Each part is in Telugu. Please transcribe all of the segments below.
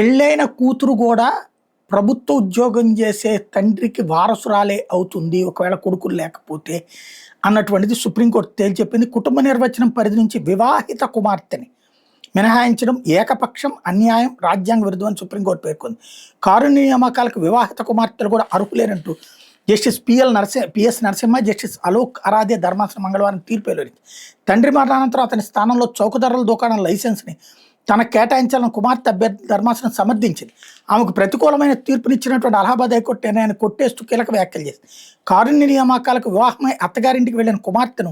పెళ్ళైన కూతురు గూడా ప్రభుత్వ ఉద్యోగం చేసే తండ్రికి వారసురాలే అవుతుంది. ఒకవేళ కొడుకులు లేకపోతే అన్నటువంటిది సుప్రీంకోర్టు తేల్చి చెప్పింది. కుటుంబ నిర్వచనం పరిధి నుంచి వివాహిత కుమార్తెని మినహాయించడం ఏకపక్షం, అన్యాయం, రాజ్యాంగ విరుద్ధం అని సుప్రీంకోర్టు పేర్కొంది. కారుణ్య నియామకాలకు వివాహిత కుమార్తెలు కూడా అర్హులేనంటూ justice PS Narasimha, justice Alok Aradhe ధర్మాసనం మంగళవారం తీర్పు వెలువరించింది. తండ్రి మరణానంతరం అతని స్థానంలో చౌకధరల దుకాణం లైసెన్స్ని తనకు కేటాయించాలని కుమార్తె అభ్యర్థి ధర్మాసనం సమర్థించింది. ఆమెకు ప్రతికూలమైన తీర్పునిచ్చినటువంటి అలహాబాద్ హైకోర్టు నిర్ణయాన్ని కొట్టేస్తూ కీలక వ్యాఖ్యలు చేసింది. కారుణ్య నియామకాలకు వివాహమై అత్తగారింటికి వెళ్లిన కుమార్తెను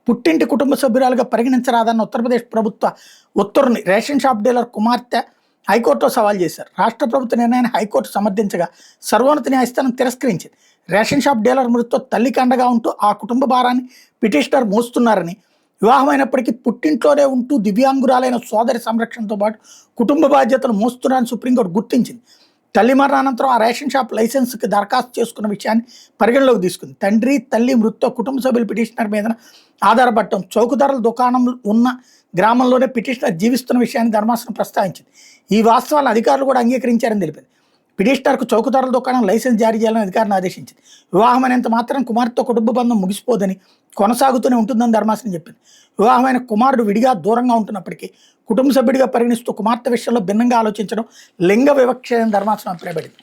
పుట్టింటి కుటుంబ సభ్యురాలుగా పరిగణించరాదన్న ఉత్తరప్రదేశ్ ప్రభుత్వ ఉత్తర్వుని రేషన్ షాప్ డీలర్ కుమార్తె హైకోర్టులో సవాల్ చేశారు. రాష్ట్ర ప్రభుత్వ నిర్ణయాన్ని హైకోర్టు సమర్థించగా సర్వోన్నత న్యాయస్థానం తిరస్కరించింది. రేషన్ షాప్ డీలర్ మృతితో తల్లికి అండగా ఉంటూ ఆ కుటుంబ భారాన్ని పిటిషనర్ మోస్తున్నారని, వివాహమైనప్పటికీ పుట్టింట్లోనే ఉంటూ దివ్యాంగురాలైన సోదరి సంరక్షణతో పాటు కుటుంబ బాధ్యతలు మోస్తున్నారని సుప్రీంకోర్టు గుర్తించింది. తల్లి మరణానంతరం ఆ రేషన్ షాప్ లైసెన్స్కి దరఖాస్తు చేసుకున్న విషయాన్ని పరిగణలోకి తీసుకుంది. తండ్రి, తల్లి మృతితో కుటుంబ సభ్యులు పిటిషనర్ మీద ఆధారపడటం, చౌకధరల దుకాణం ఉన్న గ్రామంలోనే పిటిషనర్ జీవిస్తున్న విషయాన్ని ధర్మాసనం ప్రస్తావించింది. ఈ వాస్తవాలను అధికారులు కూడా అంగీకరించారని తెలిపింది. పిటిషనర్కు చౌకధరల దుకాణం లైసెన్స్ జారీ చేయాలని అధికారిని ఆదేశించింది. వివాహమైనంత మాత్రం కుమార్తెతో కుటుంబ బంధం ముగిసిపోదని, కొనసాగుతూనే ఉంటుందని ధర్మాసనం చెప్పింది. వివాహమైన కుమారుడు విడిగా దూరంగా ఉంటున్నప్పటికీ కుటుంబ సభ్యుడిగా పరిగణిస్తూ కుమార్తె విషయంలో భిన్నంగా ఆలోచించడం లింగ వివక్ష ధర్మాసనం అభిప్రాయపడింది.